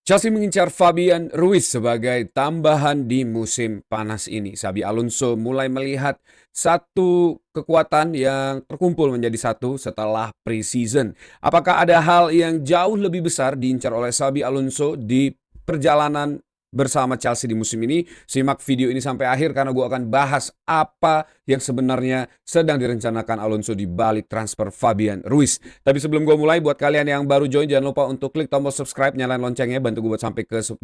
Chelsea mengincar Fabian Ruiz sebagai tambahan di musim panas ini. Xabi Alonso mulai melihat satu kekuatan yang terkumpul menjadi satu setelah pre-season. Apakah ada hal yang jauh lebih besar diincar oleh Xabi Alonso di perjalanan bersama Chelsea di musim ini? Simak video ini sampai akhir karena gue akan bahas apa yang sebenarnya sedang direncanakan Alonso di balik transfer Fabian Ruiz. Tapi sebelum gue mulai, buat kalian yang baru join, jangan lupa untuk klik tombol subscribe, nyalain loncengnya, bantu gue buat sampai ke 20.000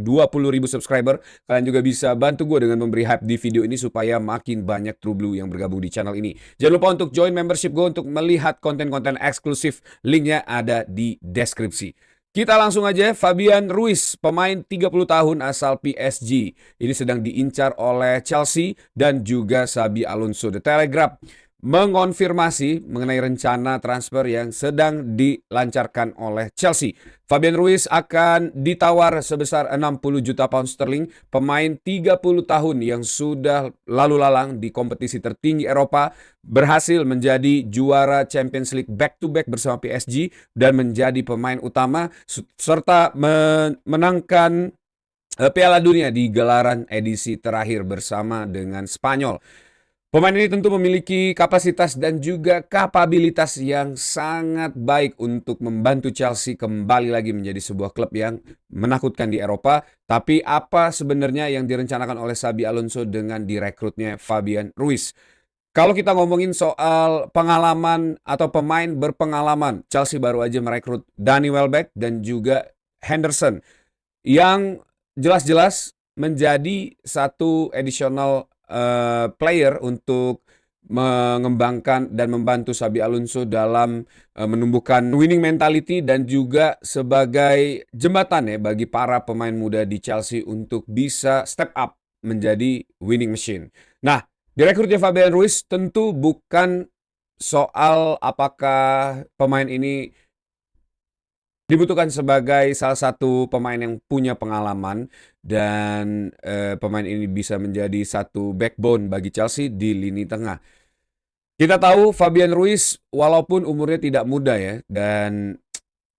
subscriber. Kalian juga bisa bantu gue dengan memberi hype di video ini supaya makin banyak True Blue yang bergabung di channel ini. Jangan lupa untuk join membership gue untuk melihat konten-konten eksklusif. Linknya ada di deskripsi. Kita langsung aja, Fabian Ruiz, pemain 30 tahun asal PSG. Ini sedang diincar oleh Chelsea dan juga Xabi Alonso. The Telegraph mengonfirmasi mengenai rencana transfer yang sedang dilancarkan oleh Chelsea. Fabian Ruiz akan ditawar sebesar 60 juta pound sterling, pemain 30 tahun yang sudah lalu lalang di kompetisi tertinggi Eropa, berhasil menjadi juara Champions League back-to-back bersama PSG dan menjadi pemain utama serta menangkan Piala Dunia di gelaran edisi terakhir bersama dengan Spanyol. Pemain ini tentu memiliki kapasitas dan juga kapabilitas yang sangat baik untuk membantu Chelsea kembali lagi menjadi sebuah klub yang menakutkan di Eropa. Tapi apa sebenarnya yang direncanakan oleh Xabi Alonso dengan direkrutnya Fabian Ruiz? Kalau kita ngomongin soal pengalaman atau pemain berpengalaman, Chelsea baru aja merekrut Danny Welbeck dan juga Henderson yang jelas-jelas menjadi satu additional player untuk mengembangkan dan membantu Xabi Alonso dalam menumbuhkan winning mentality dan juga sebagai jembatan ya bagi para pemain muda di Chelsea untuk bisa step up menjadi winning machine. Nah, direkrutnya Fabian Ruiz tentu bukan soal apakah pemain ini dibutuhkan sebagai salah satu pemain yang punya pengalaman dan pemain ini bisa menjadi satu backbone bagi Chelsea di lini tengah. Kita tahu Fabian Ruiz walaupun umurnya tidak muda ya dan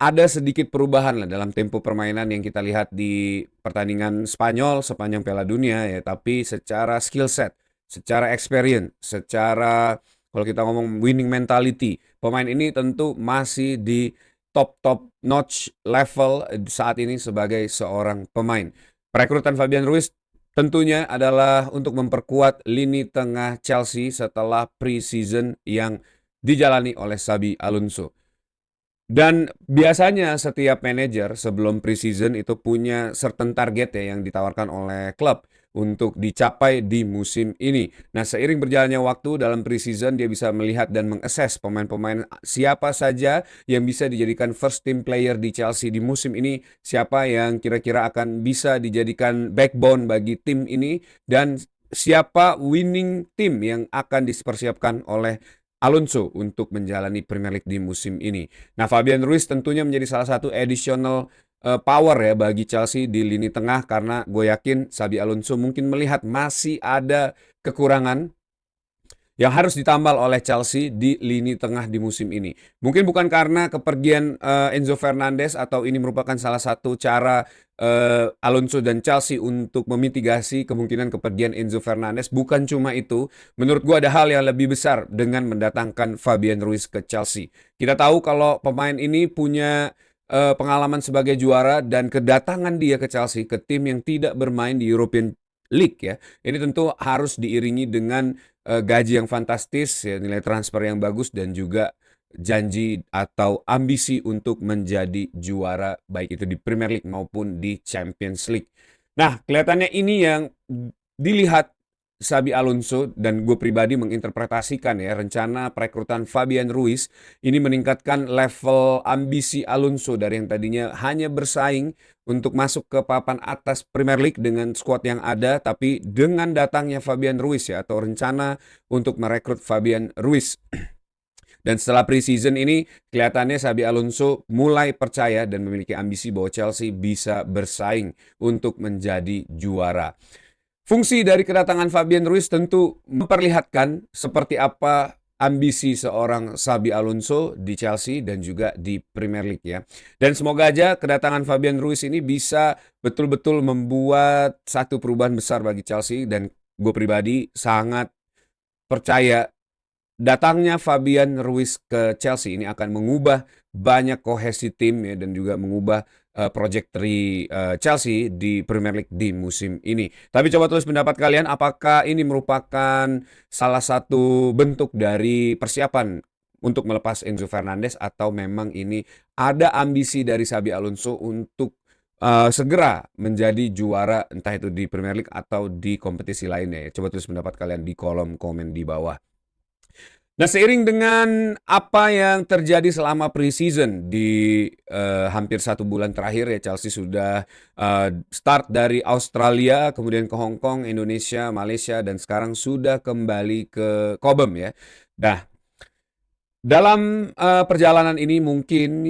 ada sedikit perubahan lah dalam tempo permainan yang kita lihat di pertandingan Spanyol sepanjang Piala Dunia ya, tapi secara skill set, secara experience, secara kalau kita ngomong winning mentality, pemain ini tentu masih di top notch level saat ini sebagai seorang pemain. Perekrutan Fabian Ruiz tentunya adalah untuk memperkuat lini tengah Chelsea setelah pre-season yang dijalani oleh Xabi Alonso. Dan biasanya setiap manajer sebelum pre-season itu punya certain target ya yang ditawarkan oleh klub untuk dicapai di musim ini. Nah, seiring berjalannya waktu dalam pre-season dia bisa melihat dan mengakses pemain-pemain siapa saja yang bisa dijadikan first team player di Chelsea di musim ini, siapa yang kira-kira akan bisa dijadikan backbone bagi tim ini dan siapa winning team yang akan dipersiapkan oleh Alonso untuk menjalani Premier League di musim ini. Nah, Fabian Ruiz tentunya menjadi salah satu additional power ya bagi Chelsea di lini tengah karena gue yakin Xabi Alonso mungkin melihat masih ada kekurangan yang harus ditambal oleh Chelsea di lini tengah di musim ini. Mungkin bukan karena kepergian Enzo Fernandez atau ini merupakan salah satu cara Alonso dan Chelsea untuk memitigasi kemungkinan kepergian Enzo Fernandez. Bukan cuma itu, menurut gua ada hal yang lebih besar dengan mendatangkan Fabian Ruiz ke Chelsea. Kita tahu kalau pemain ini punya pengalaman sebagai juara dan kedatangan dia ke Chelsea, ke tim yang tidak bermain di European League ya. Ini tentu harus diiringi dengan gaji yang fantastis, ya, nilai transfer yang bagus dan juga janji atau ambisi untuk menjadi juara baik itu di Premier League maupun di Champions League. Nah, kelihatannya ini yang dilihat Xabi Alonso dan gue pribadi menginterpretasikan ya rencana perekrutan Fabian Ruiz ini meningkatkan level ambisi Alonso dari yang tadinya hanya bersaing untuk masuk ke papan atas Premier League dengan skuad yang ada, tapi dengan datangnya Fabian Ruiz ya atau rencana untuk merekrut Fabian Ruiz. Dan setelah pre-season ini kelihatannya Xabi Alonso mulai percaya dan memiliki ambisi bahwa Chelsea bisa bersaing untuk menjadi juara. Fungsi dari kedatangan Fabian Ruiz tentu memperlihatkan seperti apa ambisi seorang Xabi Alonso di Chelsea dan juga di Premier League ya. Dan semoga aja kedatangan Fabian Ruiz ini bisa betul-betul membuat satu perubahan besar bagi Chelsea, dan gue pribadi sangat percaya datangnya Fabian Ruiz ke Chelsea ini akan mengubah banyak kohesi tim ya, dan juga mengubah trajectory Chelsea di Premier League di musim ini. Tapi coba tulis pendapat kalian, apakah ini merupakan salah satu bentuk dari persiapan untuk melepas Enzo Fernandez, atau memang ini ada ambisi dari Xabi Alonso untuk segera menjadi juara, entah itu di Premier League atau di kompetisi lainnya ya. Coba tulis pendapat kalian di kolom komen di bawah. Nah, seiring dengan apa yang terjadi selama preseason di hampir 1 bulan terakhir ya, Chelsea sudah start dari Australia, kemudian ke Hong Kong, Indonesia, Malaysia, dan sekarang sudah kembali ke Cobham ya. Nah, dalam perjalanan ini mungkin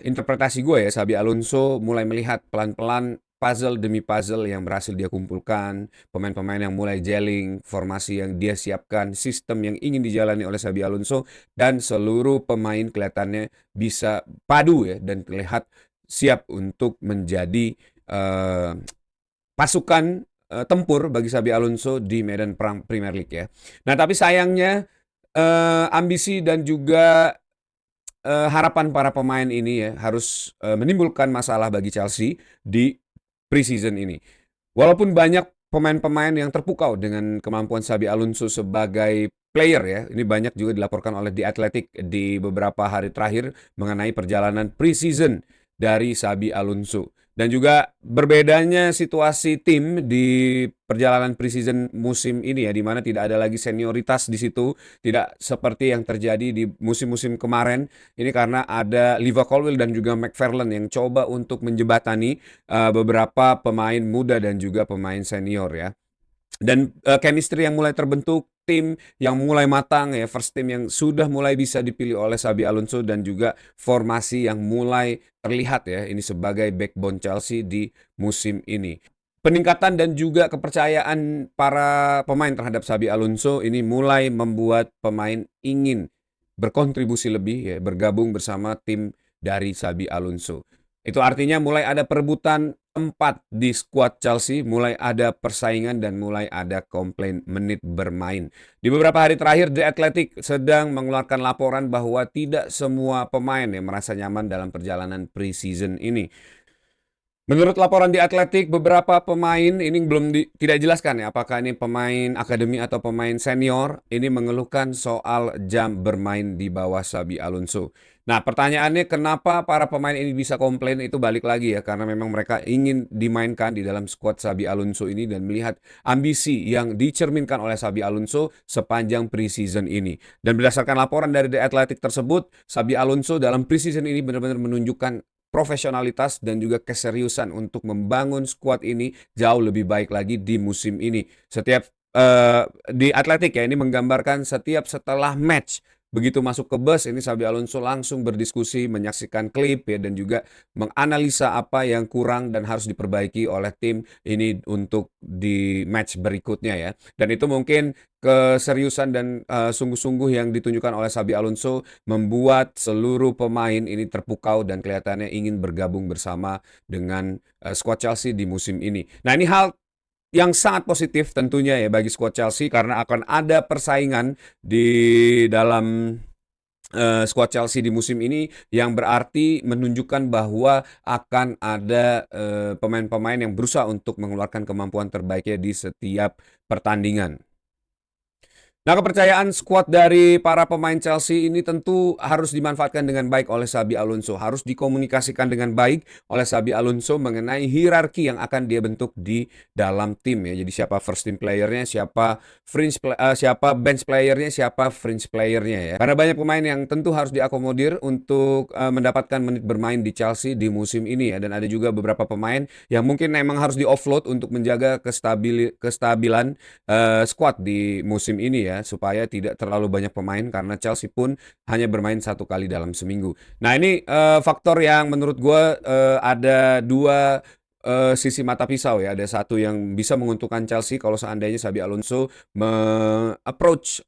interpretasi gue ya, Xabi Alonso mulai melihat pelan-pelan puzzle demi puzzle yang berhasil dia kumpulkan, pemain-pemain yang mulai gelling, formasi yang dia siapkan, sistem yang ingin dijalani oleh Xabi Alonso, dan seluruh pemain kelihatannya bisa padu ya, dan terlihat siap untuk menjadi pasukan tempur bagi Xabi Alonso di medan perang Premier League ya. Nah, tapi sayangnya ambisi dan juga harapan para pemain ini ya harus menimbulkan masalah bagi Chelsea di preseason ini. Walaupun banyak pemain-pemain yang terpukau dengan kemampuan Xabi Alonso sebagai player ya, ini banyak juga dilaporkan oleh The Athletic di beberapa hari terakhir mengenai perjalanan preseason dari Xabi Alonso. Dan juga berbedanya situasi tim di perjalanan preseason musim ini ya, di mana tidak ada lagi senioritas di situ, tidak seperti yang terjadi di musim-musim kemarin. Ini karena ada Liva Colwill dan juga McFarlane yang coba untuk menjembatani beberapa pemain muda dan juga pemain senior ya. Dan chemistry yang mulai terbentuk, tim yang mulai matang ya, first team yang sudah mulai bisa dipilih oleh Xabi Alonso, dan juga formasi yang mulai terlihat ya, ini sebagai backbone Chelsea di musim ini. Peningkatan dan juga kepercayaan para pemain terhadap Xabi Alonso ini mulai membuat pemain ingin berkontribusi lebih ya, bergabung bersama tim dari Xabi Alonso. Itu artinya mulai ada perebutan tempat di skuad Chelsea, mulai ada persaingan dan mulai ada komplain menit bermain. Di beberapa hari terakhir, The Athletic sedang mengeluarkan laporan bahwa tidak semua pemain yang merasa nyaman dalam perjalanan preseason ini. Menurut laporan di Athletic, beberapa pemain ini tidak jelaskan ya apakah ini pemain akademi atau pemain senior, ini mengeluhkan soal jam bermain di bawah Xabi Alonso. Nah, pertanyaannya kenapa para pemain ini bisa komplain, itu balik lagi ya, karena memang mereka ingin dimainkan di dalam skuad Xabi Alonso ini dan melihat ambisi yang dicerminkan oleh Xabi Alonso sepanjang preseason ini. Dan berdasarkan laporan dari The Athletic tersebut, Xabi Alonso dalam preseason ini benar-benar menunjukkan profesionalitas dan juga keseriusan untuk membangun skuad ini jauh lebih baik lagi di musim ini. Setiap di Athletic ya, ini menggambarkan setiap setelah match, begitu masuk ke bus, ini Xabi Alonso langsung berdiskusi, menyaksikan klip ya, dan juga menganalisa apa yang kurang dan harus diperbaiki oleh tim ini untuk di match berikutnya ya. Dan itu mungkin keseriusan dan sungguh-sungguh yang ditunjukkan oleh Xabi Alonso membuat seluruh pemain ini terpukau dan kelihatannya ingin bergabung bersama dengan skuad Chelsea di musim ini. Nah, ini hal yang sangat positif tentunya ya bagi skuad Chelsea, karena akan ada persaingan di dalam skuad Chelsea di musim ini, yang berarti menunjukkan bahwa akan ada pemain-pemain yang berusaha untuk mengeluarkan kemampuan terbaiknya di setiap pertandingan. Nah, kepercayaan skuad dari para pemain Chelsea ini tentu harus dimanfaatkan dengan baik oleh Xabi Alonso. Harus dikomunikasikan dengan baik oleh Xabi Alonso mengenai hierarki yang akan dia bentuk di dalam tim ya. Jadi siapa first team playernya, siapa bench playernya, siapa fringe playernya ya. Karena banyak pemain yang tentu harus diakomodir untuk mendapatkan menit bermain di Chelsea di musim ini ya. Dan ada juga beberapa pemain yang mungkin memang harus di-offload untuk menjaga kestabilan skuad di musim ini ya, supaya tidak terlalu banyak pemain, karena Chelsea pun hanya bermain 1 kali dalam seminggu. Nah, ini faktor yang menurut gue ada dua sisi mata pisau ya. Ada satu yang bisa menguntungkan Chelsea kalau seandainya Xabi Alonso approach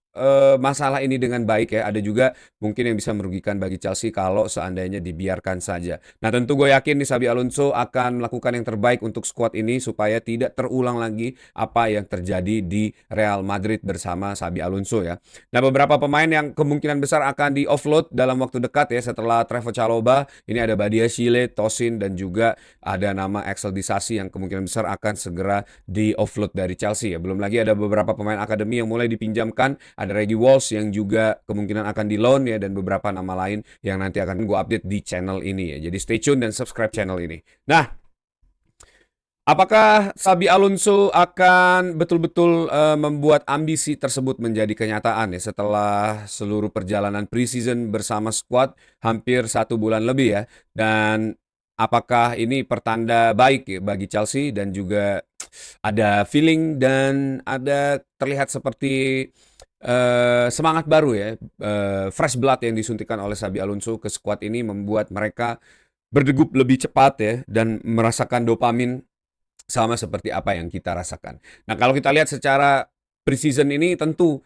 masalah ini dengan baik ya, ada juga mungkin yang bisa merugikan bagi Chelsea kalau seandainya dibiarkan saja. Nah, tentu gue yakin nih Xabi Alonso akan melakukan yang terbaik untuk skuad ini supaya tidak terulang lagi apa yang terjadi di Real Madrid bersama Xabi Alonso ya. Nah, beberapa pemain yang kemungkinan besar akan di-offload dalam waktu dekat ya setelah Trevoh Chalobah, ini ada Badiashile, Tosin, dan juga ada nama Axel Disasi yang kemungkinan besar akan segera di-offload dari Chelsea ya. Belum lagi ada beberapa pemain akademi yang mulai dipinjamkan, ada Reggie Walsh yang juga kemungkinan akan di-loan ya, dan beberapa nama lain yang nanti akan gue update di channel ini ya. Jadi stay tune dan subscribe channel ini. Nah, apakah Xabi Alonso akan betul-betul membuat ambisi tersebut menjadi kenyataan ya setelah seluruh perjalanan preseason bersama skuad hampir 1 bulan lebih ya? Dan apakah ini pertanda baik ya bagi Chelsea dan juga ada feeling dan ada terlihat seperti semangat baru ya, fresh blood yang disuntikan oleh Xabi Alonso ke skuad ini membuat mereka berdegup lebih cepat ya dan merasakan dopamin sama seperti apa yang kita rasakan. Nah, kalau kita lihat secara preseason ini tentu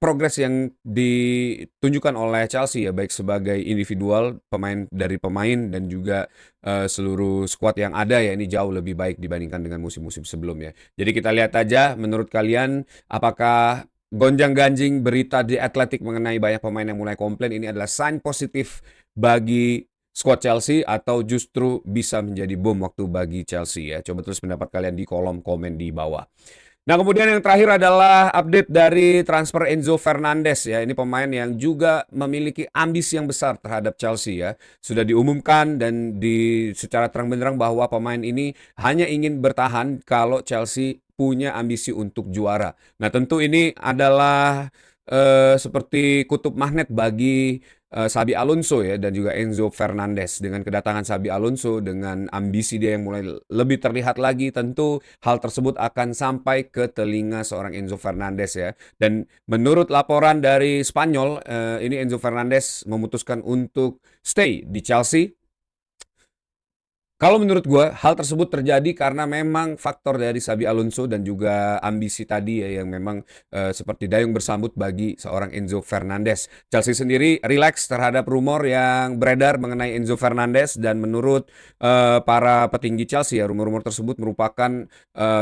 progres yang ditunjukkan oleh Chelsea ya, baik sebagai individual pemain dan juga seluruh skuad yang ada ya, ini jauh lebih baik dibandingkan dengan musim-musim sebelumnya. Jadi kita lihat aja menurut kalian apakah gonjang-ganjing berita di Athletic mengenai banyak pemain yang mulai komplain ini adalah sign positif bagi skuad Chelsea atau justru bisa menjadi bom waktu bagi Chelsea ya. Coba tulis pendapat kalian di kolom komen di bawah. Nah, kemudian yang terakhir adalah update dari transfer Enzo Fernandez ya. Ini pemain yang juga memiliki ambisi yang besar terhadap Chelsea ya. Sudah diumumkan dan secara terang benderang bahwa pemain ini hanya ingin bertahan kalau Chelsea punya ambisi untuk juara. Nah, tentu ini adalah seperti kutub magnet bagi Xabi Alonso ya dan juga Enzo Fernandez. Dengan kedatangan Xabi Alonso dengan ambisi dia yang mulai lebih terlihat lagi, tentu hal tersebut akan sampai ke telinga seorang Enzo Fernandez ya. Dan menurut laporan dari Spanyol, ini Enzo Fernandez memutuskan untuk stay di Chelsea. Kalau menurut gue, hal tersebut terjadi karena memang faktor dari Xabi Alonso dan juga ambisi tadi ya yang memang seperti dayung bersambut bagi seorang Enzo Fernandez. Chelsea sendiri relax terhadap rumor yang beredar mengenai Enzo Fernandez dan menurut para petinggi Chelsea ya, rumor-rumor tersebut merupakan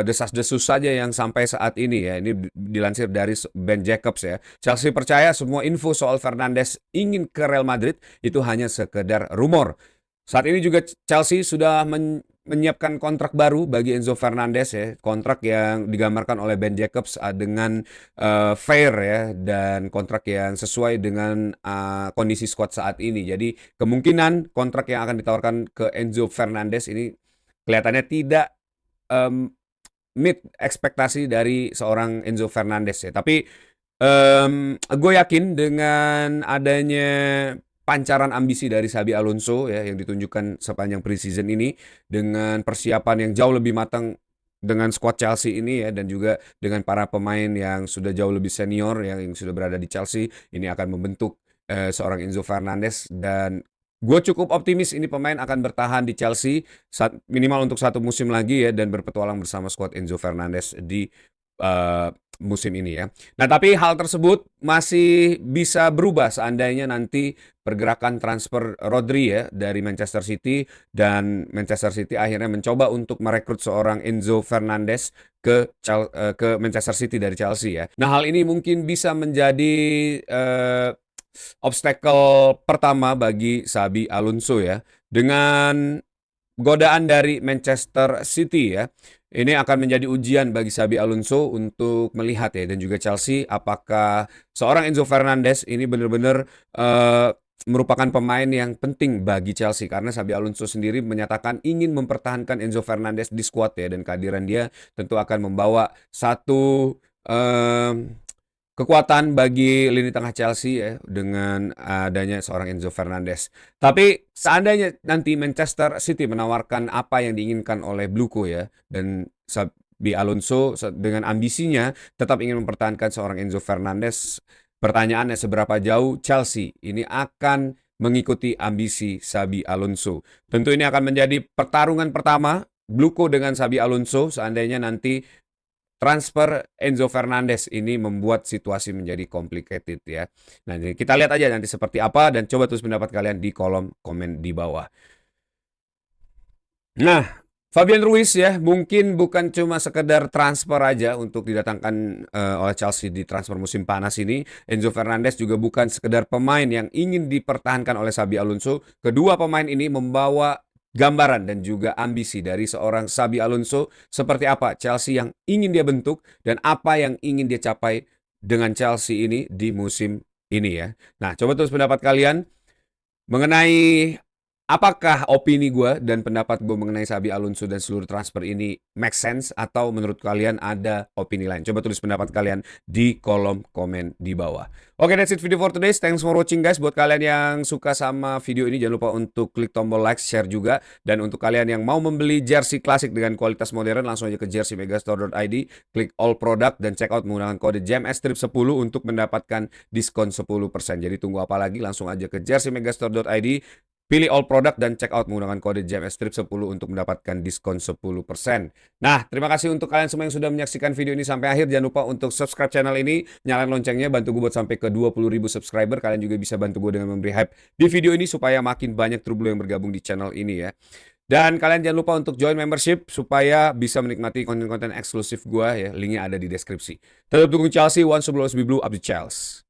desas-desus saja yang sampai saat ini ya. Ini dilansir dari Ben Jacobs ya. Chelsea percaya semua info soal Fernandes ingin ke Real Madrid itu hanya sekedar rumor. Saat ini juga Chelsea sudah menyiapkan kontrak baru bagi Enzo Fernandez ya, kontrak yang digambarkan oleh Ben Jacobs dengan fair ya dan kontrak yang sesuai dengan kondisi skuad saat ini. Jadi kemungkinan kontrak yang akan ditawarkan ke Enzo Fernandez ini kelihatannya tidak meet ekspektasi dari seorang Enzo Fernandez ya. Tapi gue yakin dengan adanya pancaran ambisi dari Xabi Alonso ya yang ditunjukkan sepanjang preseason ini dengan persiapan yang jauh lebih matang dengan skuad Chelsea ini ya dan juga dengan para pemain yang sudah jauh lebih senior yang sudah berada di Chelsea ini akan membentuk seorang Enzo Fernandez dan gue cukup optimis ini pemain akan bertahan di Chelsea minimal untuk 1 musim lagi ya dan berpetualang bersama skuad Enzo Fernandez di musim ini ya. Nah, tapi hal tersebut masih bisa berubah seandainya nanti pergerakan transfer Rodri ya dari Manchester City dan Manchester City akhirnya mencoba untuk merekrut seorang Enzo Fernandez ke Manchester City dari Chelsea ya. Nah, hal ini mungkin bisa menjadi obstacle pertama bagi Xabi Alonso ya. Dengan godaan dari Manchester City ya. Ini akan menjadi ujian bagi Xabi Alonso untuk melihat ya dan juga Chelsea apakah seorang Enzo Fernandez ini benar-benar merupakan pemain yang penting bagi Chelsea karena Xabi Alonso sendiri menyatakan ingin mempertahankan Enzo Fernandez di skuad ya dan kehadiran dia tentu akan membawa satu kekuatan bagi lini tengah Chelsea ya dengan adanya seorang Enzo Fernandez. Tapi seandainya nanti Manchester City menawarkan apa yang diinginkan oleh Bluco ya dan Xabi Alonso dengan ambisinya tetap ingin mempertahankan seorang Enzo Fernandez, pertanyaannya seberapa jauh Chelsea ini akan mengikuti ambisi Xabi Alonso. Tentu ini akan menjadi pertarungan pertama Bluco dengan Xabi Alonso seandainya nanti transfer Enzo Fernandez ini membuat situasi menjadi complicated ya. Nah, jadi kita lihat aja nanti seperti apa dan coba tulis pendapat kalian di kolom komen di bawah. Nah, Fabian Ruiz ya, mungkin bukan cuma sekedar transfer aja untuk didatangkan oleh Chelsea di transfer musim panas ini. Enzo Fernandez juga bukan sekedar pemain yang ingin dipertahankan oleh Xabi Alonso. Kedua pemain ini membawa gambaran dan juga ambisi dari seorang Xabi Alonso seperti apa Chelsea yang ingin dia bentuk dan apa yang ingin dia capai dengan Chelsea ini di musim ini ya. Nah, coba tulis pendapat kalian mengenai apakah opini gue dan pendapat gue mengenai Xabi Alonso dan seluruh transfer ini make sense atau menurut kalian ada opini lain? Coba tulis pendapat kalian di kolom komen di bawah. Oke, that's it video for today. Thanks for watching guys. Buat kalian yang suka sama video ini jangan lupa untuk klik tombol like, share juga. Dan untuk kalian yang mau membeli jersey klasik dengan kualitas modern langsung aja ke jerseymegastore.id, klik all product dan check out menggunakan kode JMStrip10 untuk mendapatkan diskon 10%. Jadi tunggu apa lagi? Langsung aja ke jerseymegastore.id, pilih all product dan check out menggunakan kode JMStrip10 untuk mendapatkan diskon 10%. Nah, terima kasih untuk kalian semua yang sudah menyaksikan video ini sampai akhir. Jangan lupa untuk subscribe channel ini, nyalain loncengnya, bantu gue buat sampai ke 20.000 subscriber. Kalian juga bisa bantu gue dengan memberi hype di video ini supaya makin banyak True Blue yang bergabung di channel ini ya. Dan kalian jangan lupa untuk join membership supaya bisa menikmati konten-konten eksklusif gue ya. Linknya ada di deskripsi. Tetap dukung Chelsea, one sebelum Blue up the Chelsea.